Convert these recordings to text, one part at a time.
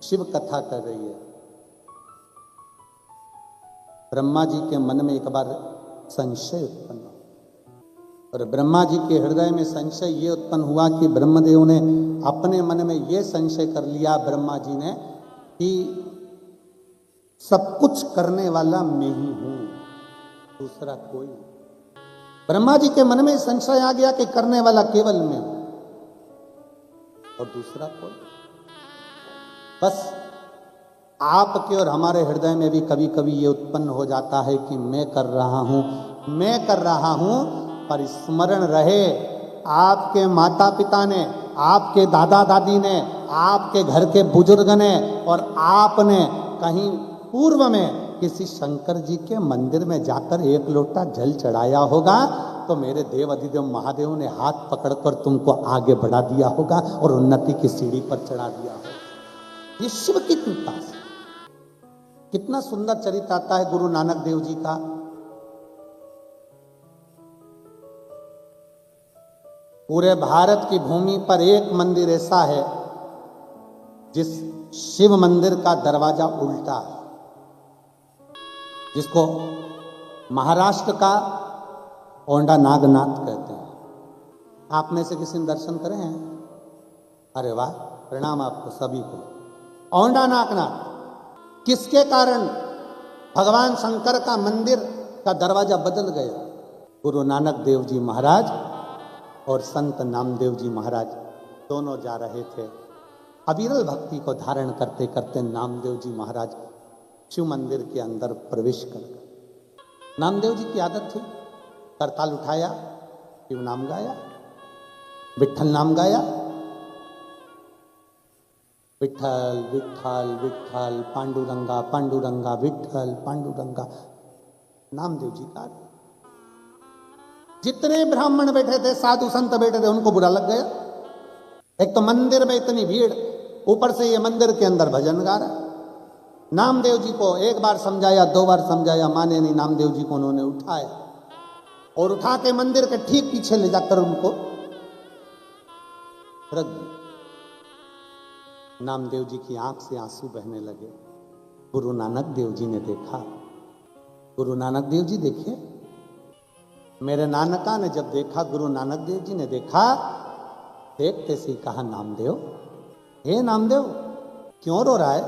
शिव कथा कर रही है। ब्रह्मा जी के मन में एक बार संशय उत्पन्न हुआ और ब्रह्मा जी के हृदय में संशय ये उत्पन्न हुआ कि ब्रह्मदेव ने अपने मन में ये संशय कर लिया ब्रह्मा जी ने कि सब कुछ करने वाला मैं ही हूं, दूसरा कोई। ब्रह्मा जी के मन में संशय आ गया कि करने वाला केवल मैं हूं और दूसरा कोई। बस आपके और हमारे हृदय में भी कभी कभी ये उत्पन्न हो जाता है कि मैं कर रहा हूं, पर स्मरण रहे आपके माता पिता ने, आपके दादा दादी ने, आपके घर के बुजुर्ग ने और आपने कहीं पूर्व में किसी शंकर जी के मंदिर में जाकर एक लोटा जल चढ़ाया होगा तो मेरे देव अधिदेव महादेव ने हाथ पकड़कर तुमको आगे बढ़ा दिया होगा और उन्नति की सीढ़ी पर चढ़ा दिया होगा। ये शिव की कृपा से। कितना सुंदर चरित्र आता है गुरु नानक देव जी का। पूरे भारत की भूमि पर एक मंदिर ऐसा है जिस शिव मंदिर का दरवाजा उल्टा है, जिसको महाराष्ट्र का औंडा नागनाथ कहते हैं। आप में से किसी ने दर्शन करे हैं? अरे वाह, प्रणाम आपको सभी को। औंडा नागनाथ किसके कारण भगवान शंकर का मंदिर का दरवाजा बदल गया? गुरु नानक देव जी महाराज और संत नामदेव जी महाराज दोनों जा रहे थे। अविरल भक्ति को धारण करते करते नामदेव जी महाराज शिव मंदिर के अंदर प्रवेश कर गए। नामदेव जी की आदत थी, करताल उठाया, शिव नाम गाया, विठ्ठल नाम गाया, विठ्ठल विठ्ठल विठ्ठल, पांडुरंगा पांडुरंगा, विठ्ठल पांडुरंगा। नामदेव जी का जितने ब्राह्मण बैठे थे, साधु संत बैठे थे, उनको बुरा लग गया। एक तो मंदिर में इतनी भीड़, ऊपर से ये मंदिर के अंदर भजन गा रहा। नामदेव जी को एक बार समझाया, दो बार समझाया, माने नहीं। नामदेव जी को उन्होंने उठाया और उठा के मंदिर के ठीक पीछे ले जाकर उनको रख दिया। नामदेव जी की आंख से आंसू बहने लगे। गुरु नानक देव जी ने देखा। गुरु नानक देव जी देखे, मेरे नानका ने जब देखा, गुरु नानक देव जी ने देखा, देखते से कहा, नामदेव, हे नामदेव, क्यों रो रहा है?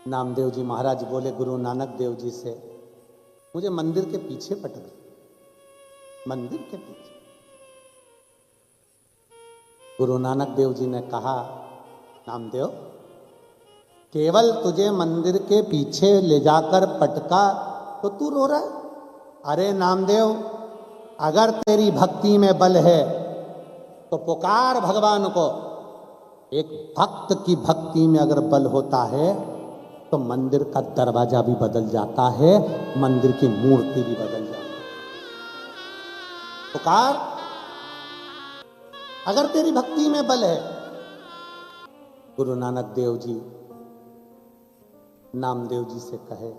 नामदेव जी महाराज बोले गुरु नानक देव जी से, मुझे मंदिर के पीछे पटक दो, मंदिर के पीछे। गुरु नानक देव जी ने कहा, नामदेव, केवल तुझे मंदिर के पीछे ले जाकर पटका तो तू रो रहा है? अरे नामदेव, अगर तेरी भक्ति में बल है तो पुकार भगवान को। एक भक्त की भक्ति में अगर बल होता है तो मंदिर का दरवाजा भी बदल जाता है, मंदिर की मूर्ति भी बदल जाती है। पुकार, अगर तेरी भक्ति में बल है। गुरु नानक देव जी नामदेव जी से कहे,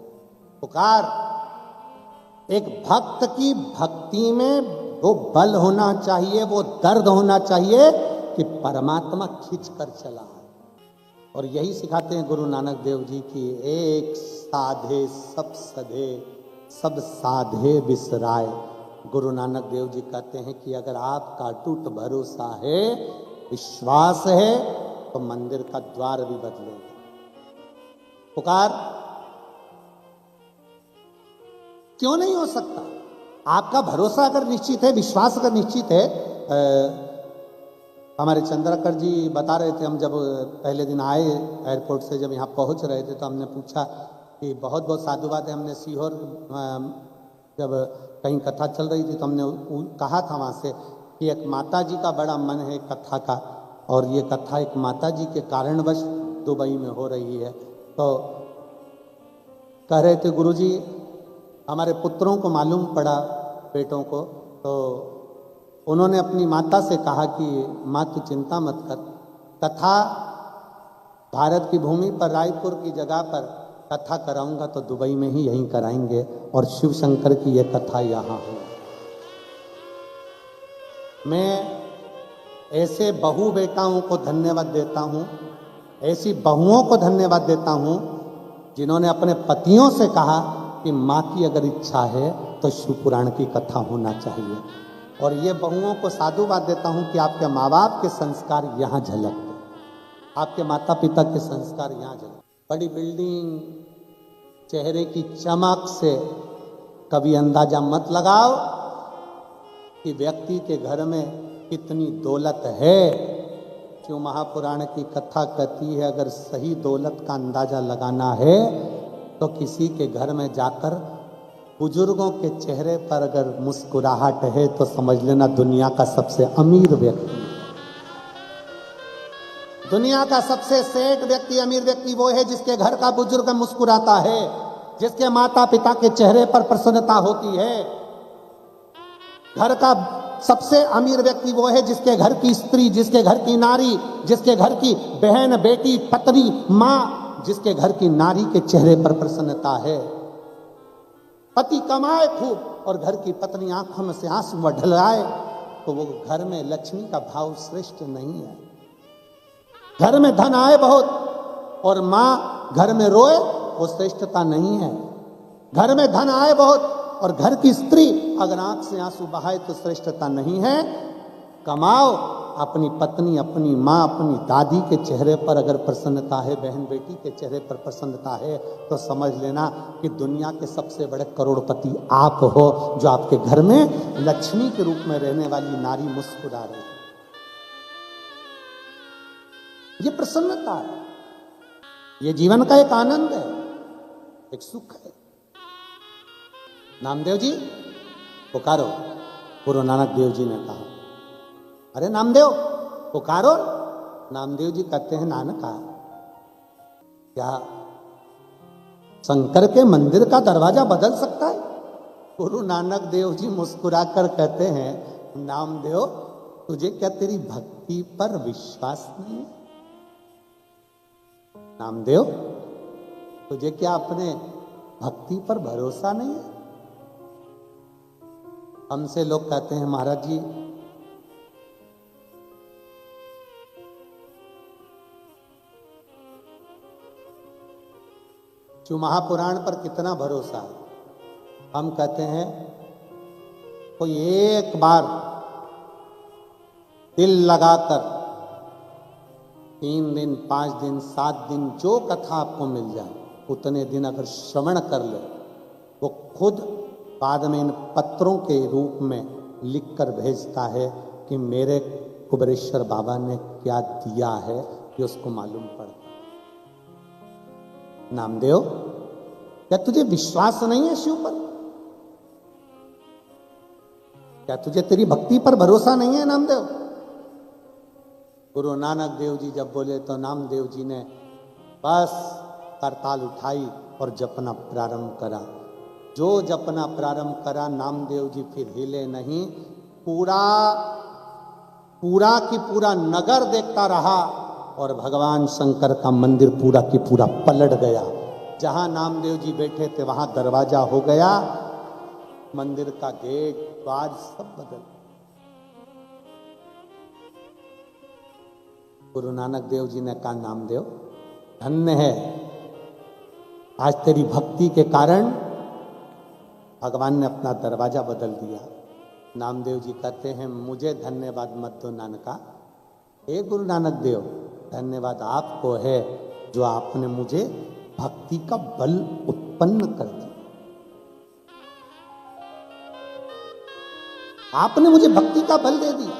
पुकार। एक भक्त की भक्ति में वो बल होना चाहिए, वो दर्द होना चाहिए कि परमात्मा खींच कर चला। और यही सिखाते हैं गुरु नानक देव जी की, एक साधे सब सधे, सब साधे बिसराए। गुरु नानक देव जी कहते हैं कि अगर आपका अटूट भरोसा है, विश्वास है, तो मंदिर का द्वार भी बदलेगा। पुकार, क्यों नहीं हो सकता? आपका भरोसा अगर निश्चित है, विश्वास अगर निश्चित है। हमारे चंद्रकर जी बता रहे थे, हम जब पहले दिन आए एयरपोर्ट से, जब यहाँ पहुँच रहे थे तो हमने पूछा कि बहुत बहुत साधुवाद है। हमने सीहोर जब कहीं कथा चल रही थी तो हमने कहा था वहाँ से कि एक माता जी का बड़ा मन है कथा का, और ये कथा एक माता जी के कारणवश दुबई में हो रही है। तो कह रहे थे, गुरुजी, हमारे पुत्रों को मालूम पड़ा, बेटों को, तो उन्होंने अपनी माता से कहा कि माँ तू चिंता मत कर, कथा भारत की भूमि पर, रायपुर की जगह पर कथा कराऊंगा तो दुबई में ही यहीं कराएंगे, और शिव शंकर की ये कथा यहाँ हो। मैं ऐसे बहु बेटाओं को धन्यवाद देता हूँ ऐसी बहुओं को धन्यवाद देता हूं जिन्होंने अपने पतियों से कहा कि माँ की अगर इच्छा है तो शिव पुराण की कथा होना चाहिए। और ये बहुओं को साधुवाद देता हूं कि आपके माँ बाप के संस्कार यहाँ झलकते, आपके माता पिता के संस्कार यहाँ झलकते। बड़ी बिल्डिंग, चेहरे की चमक से कभी अंदाजा मत लगाओ कि व्यक्ति के घर में कितनी दौलत है। जो महापुराण की कथा कहती है अगर सही दौलत का अंदाजा लगाना है तो किसी के घर में जाकर बुजुर्गों के चेहरे पर अगर मुस्कुराहट है तो समझ लेना दुनिया का सबसे अमीर व्यक्ति है। दुनिया का सबसे सेठ व्यक्ति, अमीर व्यक्ति वो है जिसके घर का बुजुर्ग मुस्कुराता है, जिसके माता पिता के चेहरे पर प्रसन्नता होती है। घर का सबसे अमीर व्यक्ति वो है जिसके घर की स्त्री, जिसके घर की नारी, जिसके घर की बहन, बेटी, पत्नी, मां, जिसके घर की नारी के चेहरे पर प्रसन्नता है। पति कमाए खूब और घर की पत्नी आंखों में से आंसू ढलाए तो वो घर में लक्ष्मी का भाव श्रेष्ठ नहीं है। घर में धन आए बहुत और मां घर में रोए वो श्रेष्ठता नहीं है। घर में धन आए बहुत और घर की स्त्री अगर आंख से आंसू बहाए तो श्रेष्ठता नहीं है। कमाओ, अपनी पत्नी, अपनी माँ, अपनी दादी के चेहरे पर अगर प्रसन्नता है, बहन बेटी के चेहरे पर प्रसन्नता है तो समझ लेना कि दुनिया के सबसे बड़े करोड़पति आप हो, जो आपके घर में लक्ष्मी के रूप में रहने वाली नारी मुस्कुरा रही है। ये प्रसन्नता है, ये जीवन का एक आनंद है, एक सुख है। नामदेव जी पुकारो, गुरु नानक देव जी ने कहा। अरे नामदेव पुकारो। नामदेव जी कहते हैं नानका, क्या शंकर के मंदिर का दरवाजा बदल सकता है? गुरु नानक देव जी मुस्कुराकर कहते हैं नामदेव तुझे क्या तेरी भक्ति पर विश्वास नहीं है? नामदेव तुझे क्या अपने भक्ति पर भरोसा नहीं है? हमसे लोग कहते हैं महाराज जी जो महापुराण पर कितना भरोसा है। हम कहते हैं कोई एक बार दिल लगाकर 3 दिन, 5 दिन, 7 दिन जो कथा आपको मिल जाए उतने दिन अगर श्रवण कर ले, वो खुद बाद में इन पत्रों के रूप में लिखकर भेजता है कि मेरे कुबरेश्वर बाबा ने क्या दिया है, ये उसको मालूम पड़ता। नामदेव क्या तुझे विश्वास नहीं है शिव पर? क्या तुझे तेरी भक्ति पर भरोसा नहीं है नामदेव? गुरु नानक देव जी जब बोले तो नामदेव जी ने बस करताल उठाई और जपना प्रारंभ करा। जो जपना प्रारंभ करा नामदेव जी फिर हिले नहीं। पूरा की पूरा नगर देखता रहा और भगवान शंकर का मंदिर पूरा की पूरा पलट गया। जहां नामदेव जी बैठे थे वहां दरवाजा हो गया, मंदिर का गेट, द्वार सब बदल। गुरु नानक देव जी ने कहा नामदेव धन्य है, आज तेरी भक्ति के कारण भगवान ने अपना दरवाजा बदल दिया। नामदेव जी कहते हैं मुझे धन्यवाद मत दो नानका, हे गुरु नानक देव धन्यवाद आपको है जो आपने मुझे भक्ति का बल उत्पन्न कर दिया। आपने मुझे भक्ति का बल दे दिया।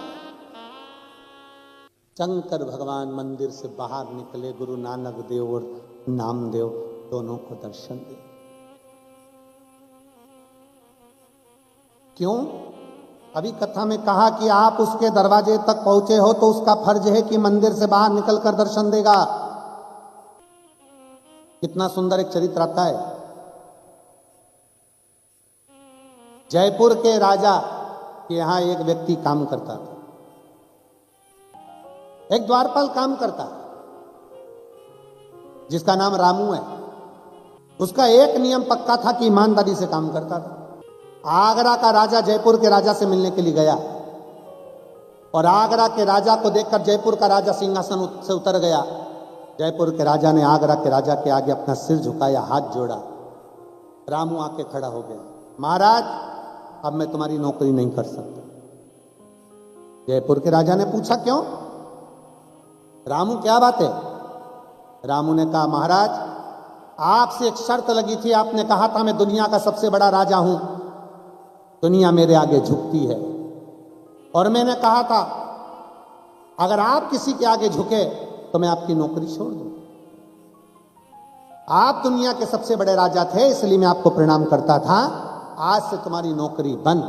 शंकर भगवान मंदिर से बाहर निकले, गुरु नानक देव और नामदेव दोनों को दर्शन दिए। क्यों? अभी कथा में कहा कि आप उसके दरवाजे तक पहुंचे हो तो उसका फर्ज है कि मंदिर से बाहर निकलकर दर्शन देगा। कितना सुंदर एक चरित्र आता है। जयपुर के राजा के यहां एक व्यक्ति काम करता था, एक द्वारपाल काम करता जिसका नाम रामू है। उसका एक नियम पक्का था कि ईमानदारी से काम करता था। आगरा का राजा जयपुर के राजा से मिलने के लिए गया और आगरा के राजा को देखकर जयपुर का राजा सिंहासन से उतर गया जयपुर के राजा ने आगरा के राजा के आगे अपना सिर झुकाया, हाथ जोड़ा। रामू आके खड़ा हो गया, महाराज अब मैं तुम्हारी नौकरी नहीं कर सकता। जयपुर के राजा ने पूछा क्यों? रामू क्या बात है? रामू ने कहा महाराज आपसे एक शर्त लगी थी, आपने कहा था मैं दुनिया का सबसे बड़ा राजा हूं, दुनिया मेरे आगे झुकती है, और मैंने कहा था अगर आप किसी के आगे झुके तो मैं आपकी नौकरी छोड़ दूं। आप दुनिया के सबसे बड़े राजा थे इसलिए मैं आपको प्रणाम करता था, आज से तुम्हारी नौकरी बंद।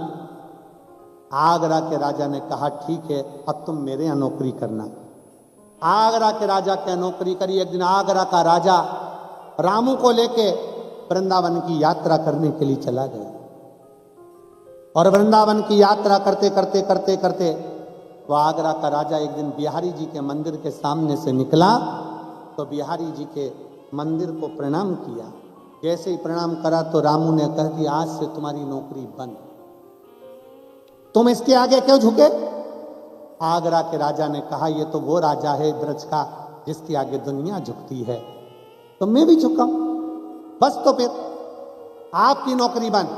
आगरा के राजा ने कहा ठीक है अब तुम मेरे यहां नौकरी करना। आगरा के राजा क्या नौकरी करी। एक दिन आगरा का राजा रामू को लेके वृंदावन की यात्रा करने के लिए चला गया, और वृंदावन की यात्रा करते करते करते करते वो आगरा का राजा एक दिन बिहारी जी के मंदिर के सामने से निकला तो बिहारी जी के मंदिर को प्रणाम किया। जैसे ही प्रणाम करा तो रामू ने कह दिया आज से तुम्हारी नौकरी बंद, तुम इसके आगे क्यों झुके? आगरा के राजा ने कहा ये तो वो राजा है ब्रज का जिसके आगे दुनिया झुकती है, तो मैं भी झुका, बस तो फिर आपकी नौकरी बंद,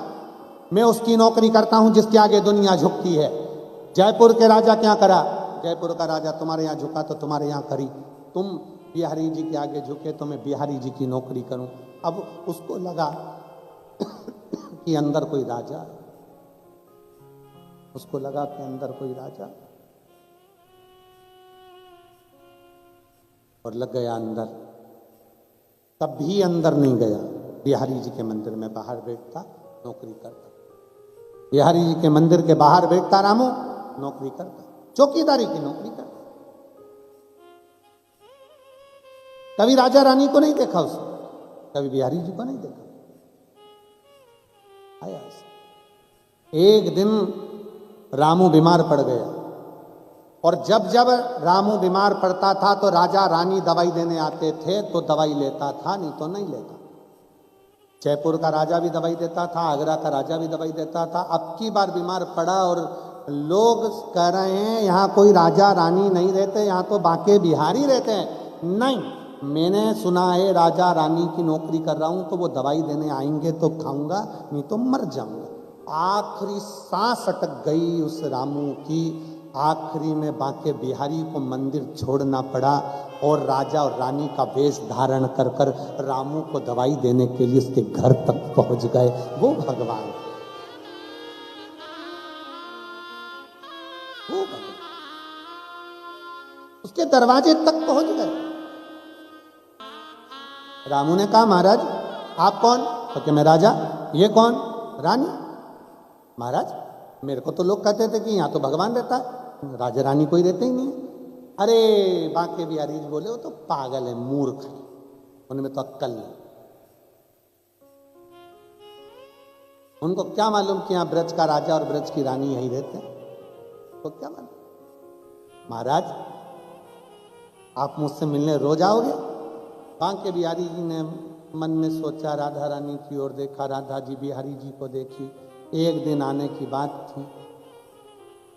मैं उसकी नौकरी करता हूं जिसके आगे दुनिया झुकती है। जयपुर के राजा क्या करा? जयपुर का राजा तुम्हारे यहां झुका तो तुम्हारे यहां करी, तुम बिहारी जी के आगे झुके तो मैं बिहारी जी की नौकरी करूं। अब उसको लगा कि अंदर कोई राजा, उसको लगा कि अंदर कोई राजा, और लग गया अंदर। तब भी अंदर नहीं गया, बिहारी जी के मंदिर में बाहर बैठता नौकरी करता। बिहारी जी के मंदिर के बाहर बैठता रामू, नौकरी करता, चौकीदारी की नौकरी करता। कभी राजा रानी को नहीं देखा उसने, कभी बिहारी जी को नहीं देखा। आया एक दिन रामू बीमार पड़ गया, और जब जब रामू बीमार पड़ता था तो राजा रानी दवाई देने आते थे तो दवाई लेता था, नहीं तो नहीं लेता। जयपुर का राजा भी दवाई देता था, आगरा का राजा भी दवाई देता था। अब की बार बीमार पड़ा और लोग कह रहे हैं यहाँ कोई राजा रानी नहीं रहते, यहाँ तो बाके बिहारी रहते हैं। नहीं, मैंने सुना है राजा रानी की नौकरी कर रहा हूं तो वो दवाई देने आएंगे तो खाऊंगा, नहीं तो मर जाऊंगा। आखिरी सांस अटक गई उस रामू की। आखिरी में बाके बिहारी को मंदिर छोड़ना पड़ा और राजा और रानी का वेश धारण कर कर रामू को दवाई देने के लिए उसके घर तक पहुंच गए। वो भगवान, वो भगवान उसके दरवाजे तक पहुंच गए। रामू ने कहा महाराज आप कौन? तो कि मैं राजा। ये कौन? रानी। महाराज मेरे को तो लोग कहते थे कि यहाँ तो भगवान रहता है, राजा रानी कोई रहते ही नहीं है। अरे बाके बिहारी जी बोले वो तो पागल है, मूर्ख है, उनमें तो अक्कल नहीं। उनको क्या मालूम कि यहाँ ब्रज का राजा और ब्रज की रानी यही रहते हैं, तो क्या मालूम। महाराज आप मुझसे मिलने रोज आओगे? बाके बिहारी जी ने मन में सोचा, राधा रानी की ओर देखा, राधा जी बिहारी जी को देखी। एक दिन आने की बात थी,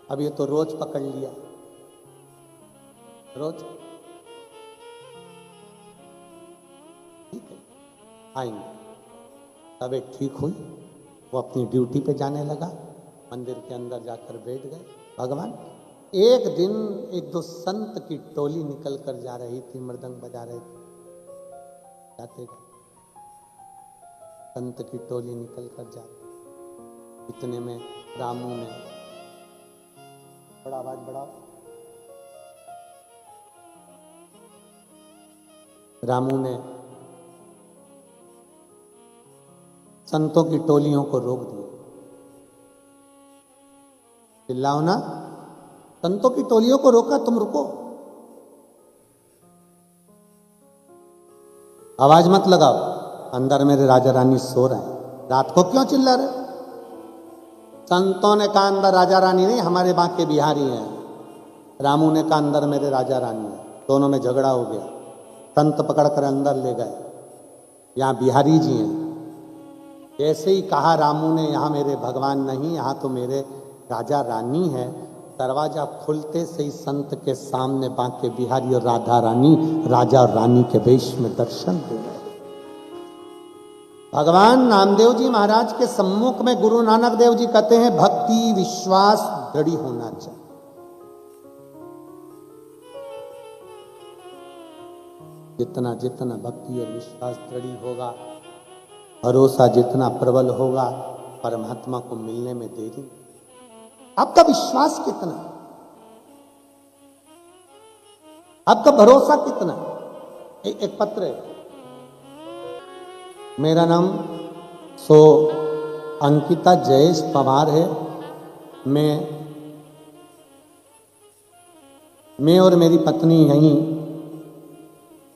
अब ये तो रोज पकड़ लिया, रोज ठीक है आएंगे। तबीयत ठीक हुई, वो अपनी ड्यूटी पे जाने लगा, मंदिर के अंदर जाकर बैठ गए। भगवान एक दिन एक दो संत की टोली निकल कर जा रही थी, मृदंग बजा रहे थे, जाते गए संत की टोली निकल कर जा, इतने में रामू ने बड़ा आवाज बढ़ाओ, रामू ने संतों की टोलियों को रोक दिया। चिल्लाओ ना, संतों की टोलियों को रोका, तुम रुको, आवाज मत लगाओ, अंदर मेरे राजा रानी सो रहे हैं, रात को क्यों चिल्ला रहे? संतों ने कहा अंदर राजा रानी नहीं, हमारे बाके बिहारी हैं। रामू ने कहा अंदर मेरे राजा रानी है। दोनों में झगड़ा हो गया, संत पकड़कर अंदर ले गए, यहाँ बिहारी जी हैं। जैसे ही कहा रामू ने यहाँ मेरे भगवान नहीं, यहाँ तो मेरे राजा रानी है, दरवाजा खुलते से ही संत के सामने बांके बिहारी और राधा रानी राजा और रानी के वेश में दर्शन दे रहे। भगवान नामदेव जी महाराज के सम्मुख में गुरु नानक देव जी कहते हैं भक्ति विश्वास दृढ़ होना चाहिए। जितना जितना भक्ति और विश्वास दृढ़ होगा, भरोसा जितना प्रबल होगा, परमात्मा को मिलने में देरी। आपका विश्वास कितना, आपका भरोसा कितना। एक पत्र है, मेरा नाम अंकिता जयेश पवार है। मैं और मेरी पत्नी यहीं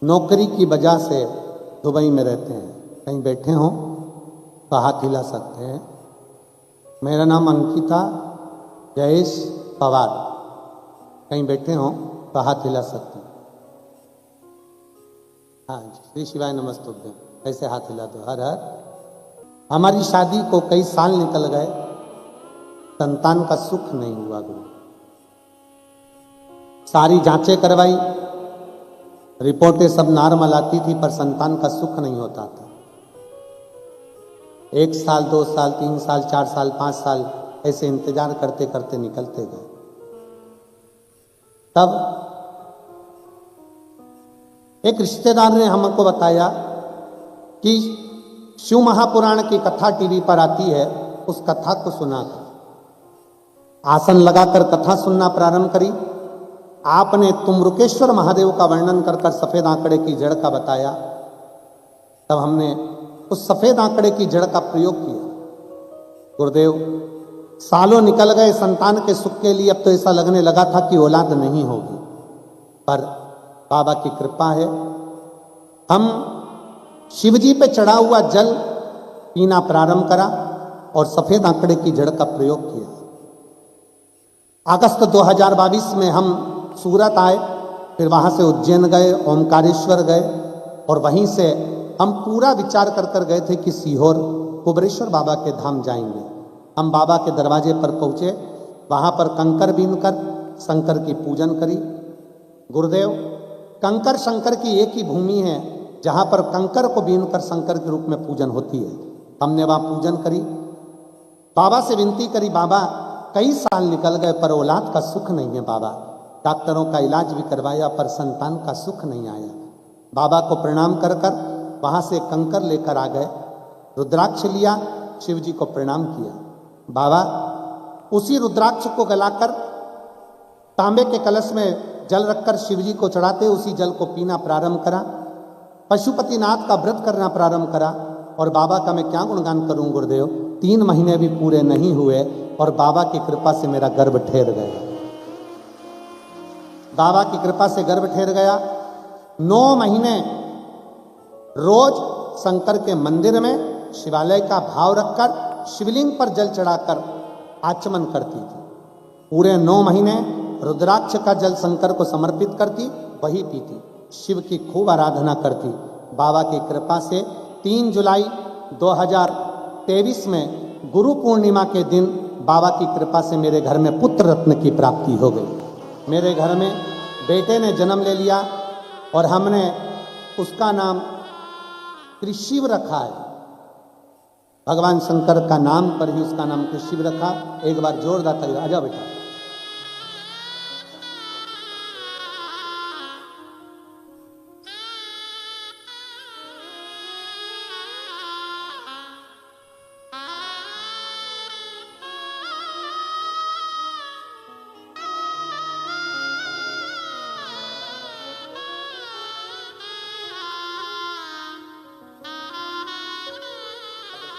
नौकरी की वजह से दुबई में रहते हैं। कहीं बैठे हो तो हाथ हिला सकते हैं। मेरा नाम अंकिता जयेश पवार, कहीं बैठे हो तो हाथ हिला सकते हैं। हाँ, श्री शिवाय नमस्तुभ्यम, ऐसे हाथ हिला दो। हर हर। हमारी शादी को कई साल निकल गए, संतान का सुख नहीं हुआ गुरु। सारी जांचें करवाई, रिपोर्टें सब नॉर्मल आती थी, पर संतान का सुख नहीं होता था। 1 साल 2 साल 3 साल 4 साल 5 साल ऐसे इंतजार करते करते निकलते गए। तब एक रिश्तेदार ने हमको बताया कि शिव महापुराण की कथा टीवी पर आती है, उस कथा को सुना कर। आसन लगाकर कथा सुनना प्रारंभ करी। आपने तुमरुकेश्वर महादेव का वर्णन कर सफेद आंकड़े की जड़ का बताया। तब हमने उस सफेद आंकड़े की जड़ का प्रयोग किया। गुरुदेव, सालों निकल गए संतान के सुख के लिए। अब तो ऐसा लगने लगा था कि औलाद नहीं होगी, पर बाबा की कृपा है। हम शिवजी पे चढ़ा हुआ जल पीना प्रारंभ करा और सफेद आंकड़े की जड़ का प्रयोग किया। अगस्त 2022 में हम सूरत आए, फिर वहां से उज्जैन गए, ओमकारेश्वर गए, और वहीं से हम पूरा विचार कर गए थे कि सीहोर कुबरेश्वर बाबा के धाम जाएंगे। हम बाबा के दरवाजे पर पहुंचे, वहां पर कंकर बीनकर शंकर की पूजन करी। गुरुदेव, कंकर शंकर की एक ही भूमि है जहां पर कंकर को बीनकर शंकर के रूप में पूजन होती है। हमने वहां पूजन करी, बाबा से विनती करी, बाबा कई साल निकल गए पर औलाद का सुख नहीं है। बाबा, डॉक्टरों का इलाज भी करवाया पर संतान का सुख नहीं आया। बाबा को प्रणाम कर वहां से कंकर लेकर आ गए, रुद्राक्ष लिया, शिव जी को प्रणाम किया। बाबा उसी रुद्राक्ष को गलाकर तांबे के कलश में जल रखकर शिव जी को चढ़ाते, उसी जल को पीना प्रारंभ करा। पशुपतिनाथ का व्रत करना प्रारंभ करा। और बाबा का मैं क्या गुणगान करूं गुरुदेव, 3 महीने भी पूरे नहीं हुए और बाबा की कृपा से मेरा गर्भ ठहर गया। बाबा की कृपा से गर्भ ठहर गया। 9 महीने रोज शंकर के मंदिर में शिवालय का भाव रखकर शिवलिंग पर जल चढ़ाकर आचमन करती थी। पूरे 9 महीने रुद्राक्ष का जल शंकर को समर्पित करती, वही पीती, शिव की खूब आराधना करती। बाबा की कृपा से 3 जुलाई 2023 में गुरु पूर्णिमा के दिन बाबा की कृपा से मेरे घर में पुत्र रत्न की प्राप्ति हो गई। मेरे घर में बेटे ने जन्म ले लिया और हमने उसका नाम त्रिशिव रखा है। भगवान शंकर का नाम पर ही उसका नाम त्रिशिव रखा। एक बार जोरदार ताली। आजा बेटा।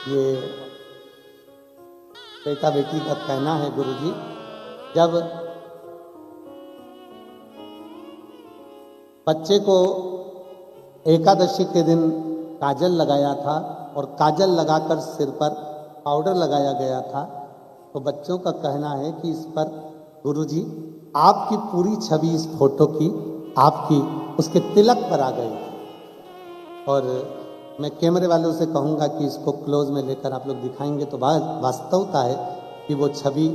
ये बेटा बेटी का कहना है गुरुजी, जब बच्चे को एकादशी के दिन काजल लगाया था और काजल लगाकर सिर पर पाउडर लगाया गया था, तो बच्चों का कहना है कि इस पर गुरुजी आपकी पूरी छवि इस फोटो की आपकी उसके तिलक पर आ गई। और मैं कैमरे वालों से कहूँगा कि इसको क्लोज में लेकर आप लोग दिखाएंगे तो वास्तवता है कि वो छवि,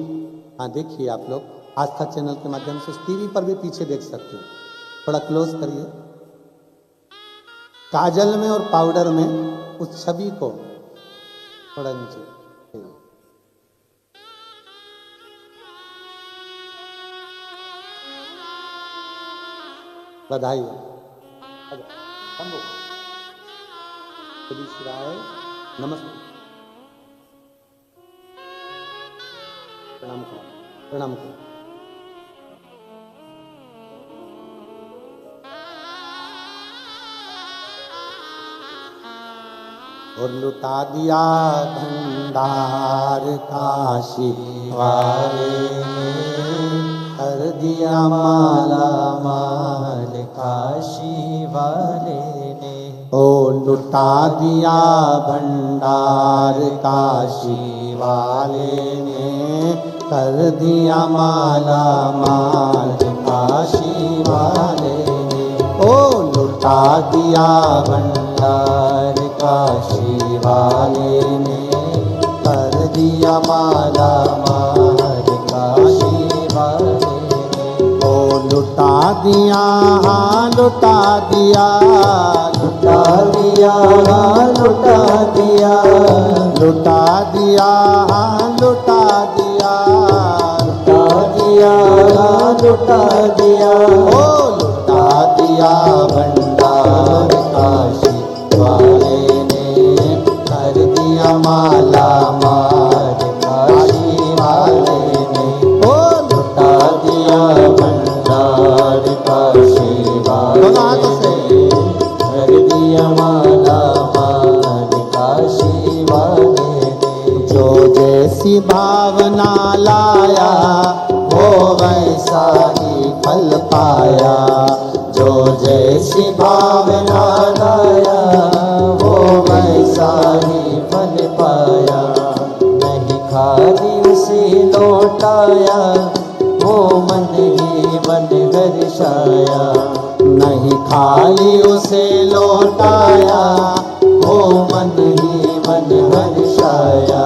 हाँ देखिए आप लोग, आस्था चैनल के माध्यम से टीवी पर भी पीछे देख सकते हो। थोड़ा क्लोज करिए, काजल में और पाउडर में उस छवि को थोड़ा नीचे। बधाई नमस्ते, प्रणाम करो, प्रणाम करो। और लुटा दिया भंडार काशी वाले ने, कर दिया माला माल काशी वाले ने। ओ लुटा दिया भंडार काशी वाले ने, कर दिया माला माल काशी वाले ने। ओ लुटा दिया भंडार काशी वाले ने, कर दिया माला माल काशी वाले ने। ओ लुटा दिया, हाँ लुटा दिया, लुटा दिया, हाँ लुटा दिया, लुटा दिया, हाँ लुटा दिया, लुटा दिया, हाँ लुटा दिया। ओ लुटा दिया भंडार काशी वाले ने, कर दिया माला माल काशी वाले ने। ओ लुटा दिया भंडार काशी वाले ने, कर दिया माला माल काशी वाले ने। जो जैसी भावना लाया वो वैसा ही फल पाया, जो जैसी भावना लाया वो वैसा ही फल पाया। नहीं खाली उसे लौटाया वो मन ही मन हर्षाया, नहीं खाली उसे लौटाया वो मन ही मन हर्षाया।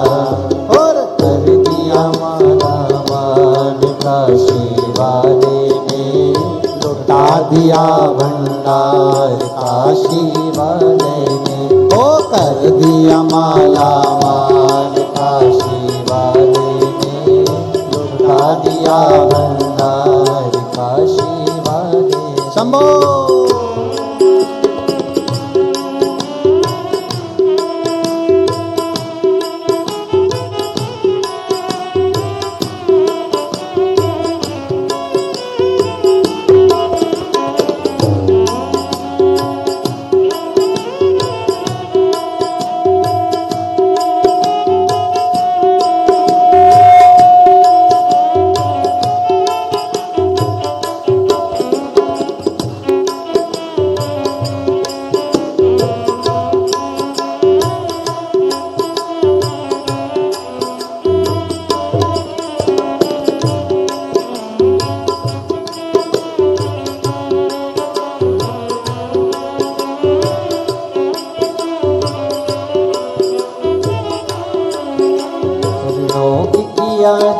और कर दिया माला माल काशी वाले ने, लुटा दिया भंडार काशी वाले ने। ओ कर दिया माला माल काशी वाले ने, लुटा दिया भंडार काशी वाले। शंभो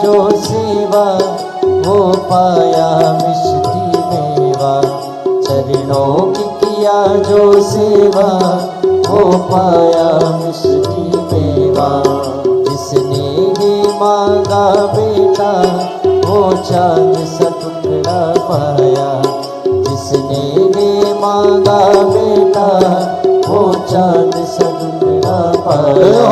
जो सेवा वो पाया मिष्टी मेवा, चरणों की किया जो सेवा वो पाया मिष्टी मेवा। जिसने ये मांगा बेटा वो चांद सा टुकड़ा पाया, जिसने ये मांगा बेटा वो चांद सा टुकड़ा पाया।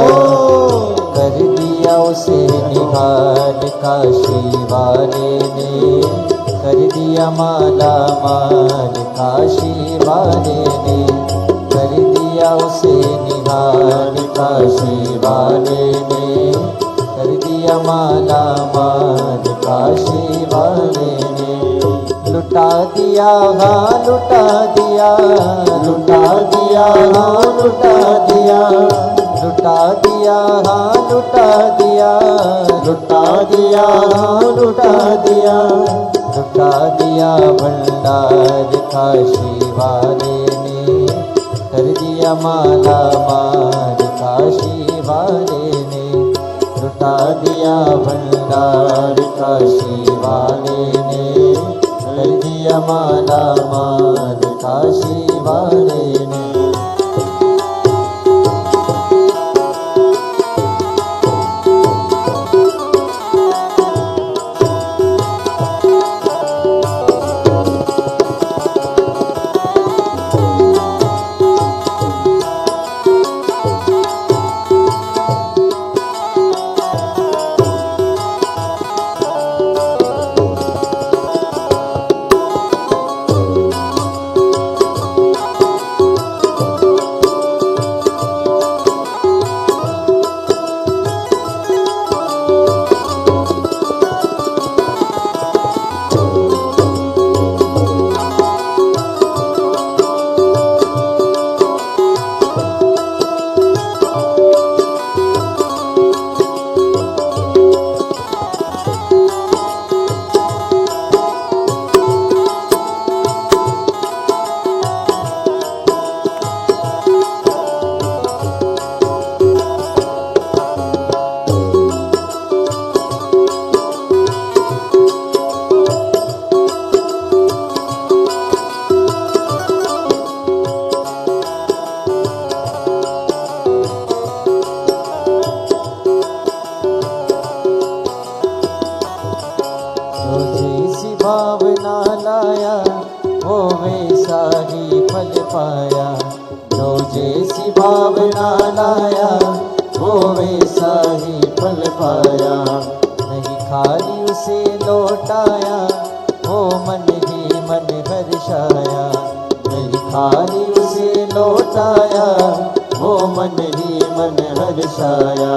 कर दिया उसे निहाल काशी वाले ने, कर दिया माला माल काशी वाले ने। कर दिया उसे निहाल काशी वाले ने, कर दिया माला माल काशी वाले ने। लुटा दिया, हाँ लुटा दिया, लुटा दिया, हाँ लुटा दिया, लुटा दिया, हाँ लुटा दिया, लुटा दिया, हाँ लुटा दिया, लुटा दिया भंडार काशी वाले ने। कर दिया माला माल काशी वाले ने, लुटा दिया भंडार काशी वाले ने, कर दिया माला माल काशी वाले ने। भावना लाया वो वैसा ही फल पाया, जो जैसी भावना लाया वो वैसा ही फल पाया। नहीं खाली उसे लौटाया वो मन ही मन हर्षाया, नहीं खाली उसे लौटाया वो मन ही मन हर्षाया।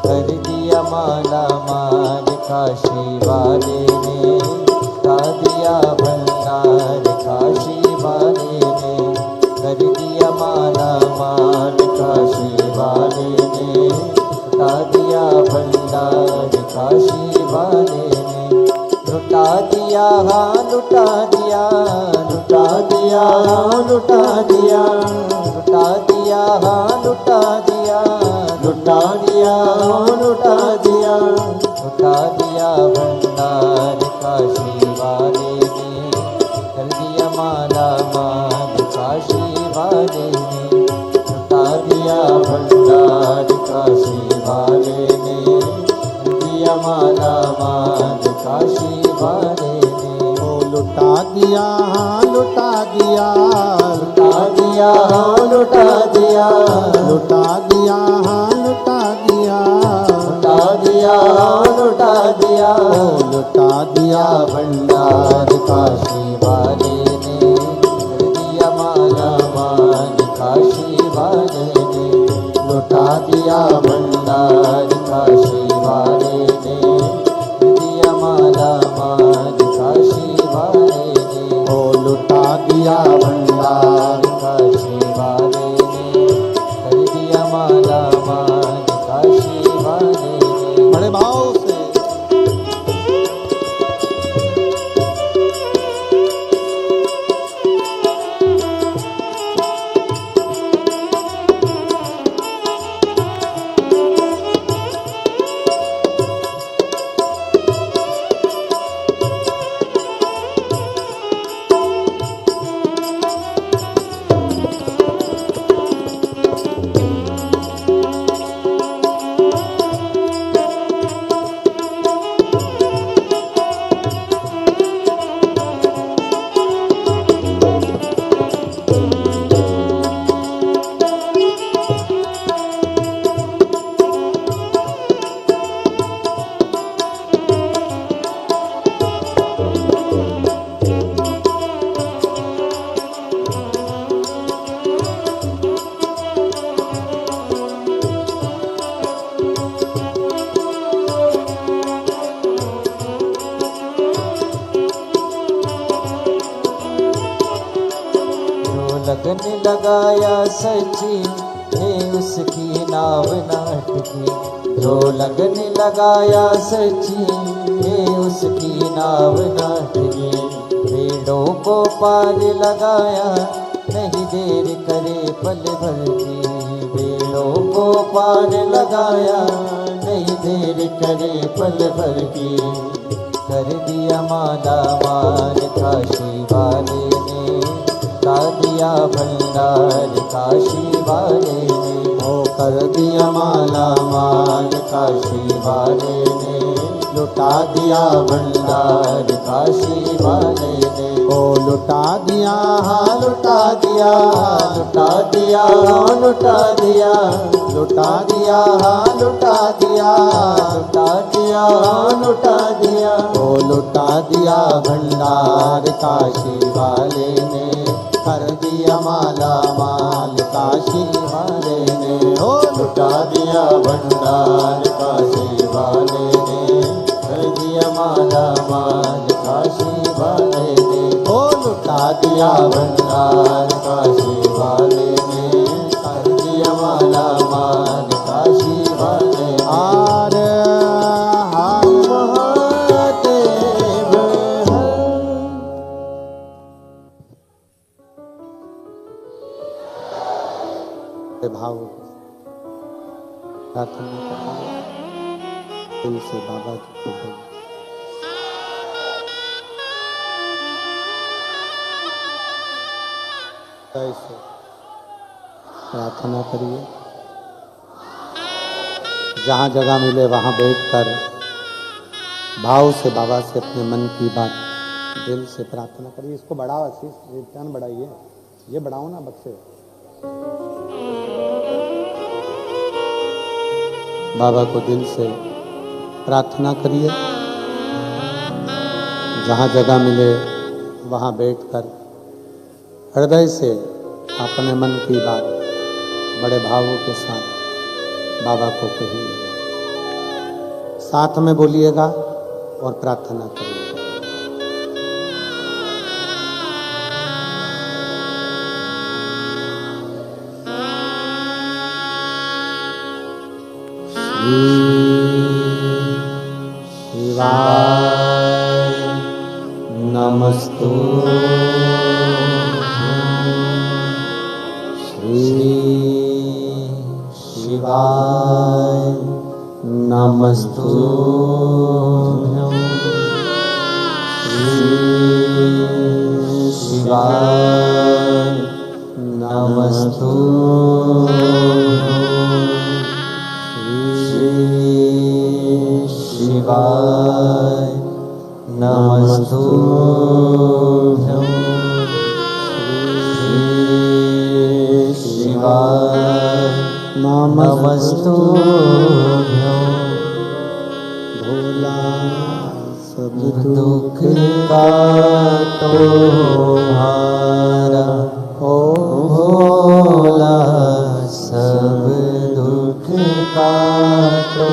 कर दिया माला माल काशी वाले ने, का दिया भंडार काशी वाले ने, कर दिया माला माल काशी वाले ने, का दिया भंडार काशी वाले ने। लुटा दिया हाँ लुटा दिया, लुटा दिया हाँ लुटा दिया, लुटा दिया हाँ लुटा दिया, लुटा दिया हाँ लुटा दिया, लुटा दिया भंडार काशी वाले ने, कर दिया माला माल काशी वाले ने। लुटा दिया भंडार काशी वाले ने, कर दिया माला माल काशी वाले ने। ओ लुटा दिया हाँ लुटा दिया, लुटा दिया हाँ लुटा दिया, लुटा दिया हाँ लुटा दिया, लुटा दिया हाँ लुटा दिया। ओ लुटा दिया भंडार काशी वाले ने, कर दिया माला माल काशी वाले ने। लुटा दिया भंडार काशी वाले ने, कर दिया माला माल काशी वाले ने। ओ लुटा दिया भंडार काशी वाले ने, कर दिया माला माल काशी वाले ने। बड़े भाव से लगन लगाया सची है उसकी नाव नाटकी, जो लगन लगाया सची है उसकी नाव नाटकी। पेड़ों को पार लगाया नहीं देर करे पल भर की, पेड़ों को पार लगाया नहीं देर करे पल भर की, कर दिया माला माल काशी वाले ने, ला दिया भंडार काशी वाले ने, ओ कर दिया माला माल काशी वाले ने, लुटा दिया भंडार काशी वाले ने, ओ लुटा दिया हाँ लुटा दिया, लुटा दिया, लुटा दिया, लुटा दिया, हाँ लुटा दिया, लुटा दिया, लुटा दिया, ओ लुटा दिया भंडार काशी वाले ने, कर दिया माला माल काशी वाले ने, ओ लुटा दिया भंडार काशी वाले ने, कर दिया माला माल काशी वाले ने, ओ लुटा दिया भंडार काशी वाले ने, कर दिया माला माल काशी वाले ने, आर हार महादेव के भाव प्रार्थना करें दिल से बाबा जी को बोल। ऐसे प्रार्थना करिए, जहाँ जगह मिले वहाँ बैठकर भाव से बाबा से अपने मन की बात दिल से प्रार्थना करिए। इसको बढ़ाओ आशीष, ध्यान बढ़ाइए, ये बढ़ाओ ना बक्से। बाबा को दिल से प्रार्थना करिए, जहाँ जगह मिले वहाँ बैठकर हृदय से अपने मन की बात बड़े भावों के साथ बाबा को कहिए, साथ में बोलिएगा और प्रार्थना करिएगा। शिवाय नमस्तुभ्यं, श्री शिवाय नमस्तुभ्यं, श्री शिवाय नमस्तुभ्यं, शिवाय नमस्तुभ्यं, शिवाय नमस्तुभ्यं, भोला सब दुख काटो हारा, ओ भोला सब दुख काटो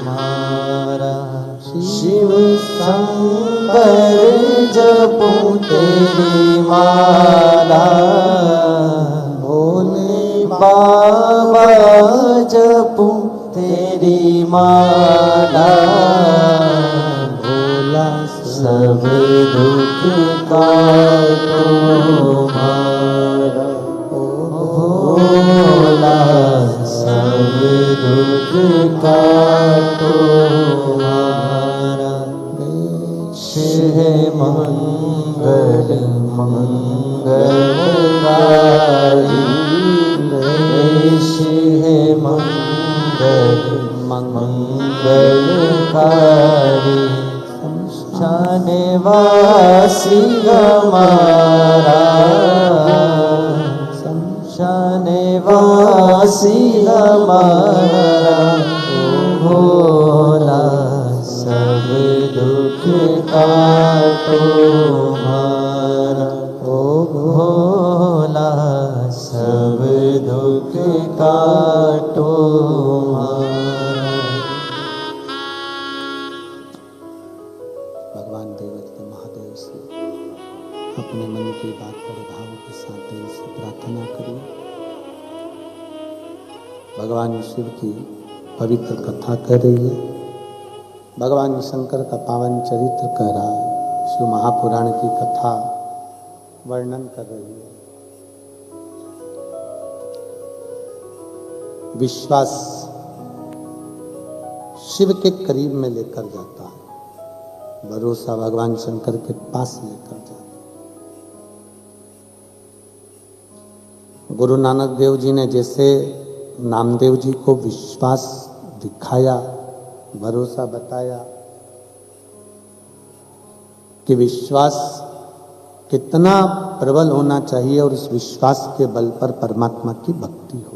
मारा, शिव शंकर जपूं तेरी माला, भोले बाबा जपूं तेरी माला, भोला सब दुख काटो मारा, ओ भोला सब दुख काटो मारा, देश है मंगल मंगलकारी, देश है मंगल मंगलकारी, शमशाने वासी हमारा, शमशाने वासी हमारा, ओ भोला सब दुख काटो मारा, ओ भोला सब दुख काटो मारा। भगवान देवता महादेव से अपने मन की बात बड़े भाव के साथ दिल से प्रार्थना करिए। भगवान शिव की पवित्र कथा कह रही है, भगवान शंकर का पावन चरित्र कह रहा है, शिव महापुराण की कथा वर्णन कर रही है। विश्वास शिव के करीब में लेकर जाता है, भरोसा भगवान शंकर के पास लेकर जाता है। गुरु नानक देव जी ने जैसे नामदेव जी को विश्वास दिखाया, भरोसा बताया कि विश्वास कितना प्रबल होना चाहिए और इस विश्वास के बल पर परमात्मा की भक्ति हो।